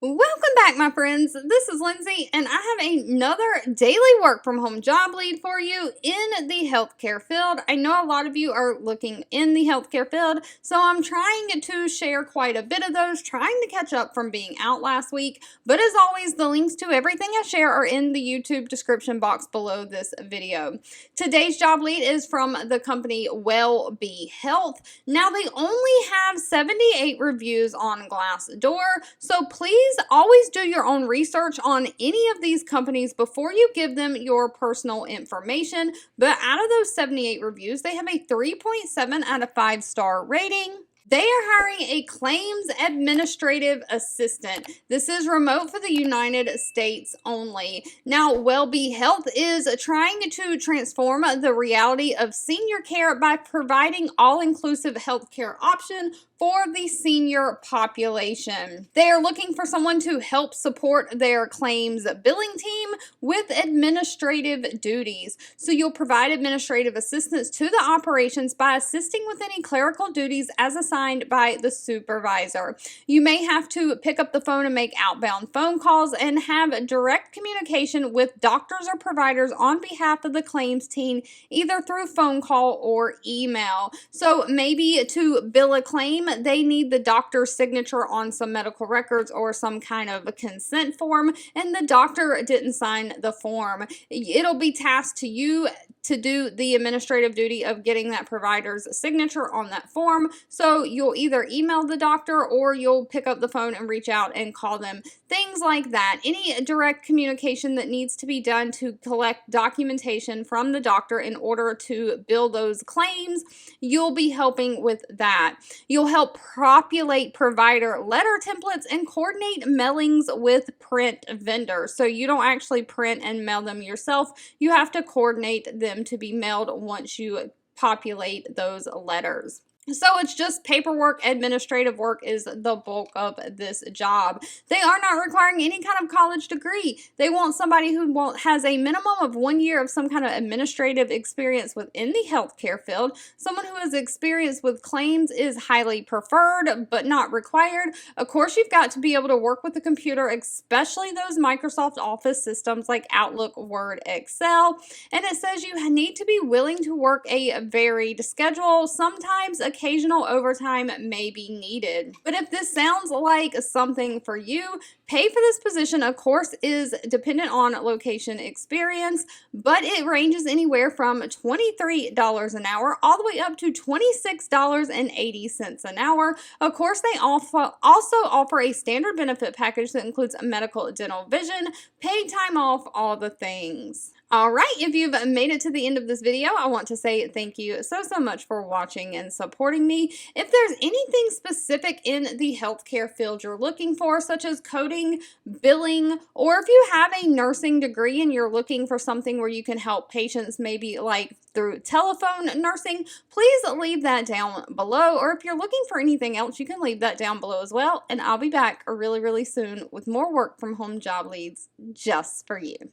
Welcome back, my friends. This is Lindsay, and I have another daily work from home job lead for you in the healthcare field. I know a lot of you are looking in the healthcare field, so I'm trying to share quite a bit of those, trying to catch up from being out last week. But as always, the links to everything I share are in the YouTube description box below this video. Today's job lead is from the company Webehealth. Now, they only have 78 reviews on Glassdoor, so please always do your own research on any of these companies before you give them your personal information. But out of those 78 reviews, they have a 3.7 out of 5-star rating. They are hiring a claims administrative assistant. This is remote for the United States only. Now, Webehealth is trying to transform the reality of senior care by providing all-inclusive healthcare option for the senior population. They are looking for someone to help support their claims billing team with administrative duties. So you'll provide administrative assistance to the operations by assisting with any clerical duties as assigned by the supervisor. You may have to pick up the phone and make outbound phone calls and have direct communication with doctors or providers on behalf of the claims team, either through phone call or email. So maybe to bill a claim, they need the doctor's signature on some medical records or some kind of a consent form, and the doctor didn't sign the form. It'll be tasked to you to do the administrative duty of getting that provider's signature on that form. So you'll either email the doctor or you'll pick up the phone and reach out and call them. Things like that. Any direct communication that needs to be done to collect documentation from the doctor in order to bill those claims, you'll be helping with that. You'll help populate provider letter templates and coordinate mailings with print vendors. So you don't actually print and mail them yourself. You have to coordinate them to be mailed once you populate those letters. So it's just paperwork, administrative work is the bulk of this job. They are not requiring any kind of college degree. They want somebody who has a minimum of 1 year of some kind of administrative experience within the healthcare field. Someone who has experience with claims is highly preferred, but not required. Of course, you've got to be able to work with the computer, especially those Microsoft Office systems like Outlook, Word, Excel. And it says you need to be willing to work a varied schedule. Sometimes occasional overtime may be needed. But if this sounds like something for you, pay for this position, of course, is dependent on location experience, but it ranges anywhere from $23 an hour all the way up to $26.80 an hour. Of course, they also offer a standard benefit package that includes medical, dental, vision, paid time off, all the things. All right, if you've made it to the end of this video, I want to say thank you so much for watching and supporting me. If there's anything specific in the healthcare field you're looking for, such as coding, billing, or if you have a nursing degree and you're looking for something where you can help patients, maybe like through telephone nursing, please leave that down below. Or if you're looking for anything else, you can leave that down below as well. And I'll be back really soon with more work from home job leads just for you.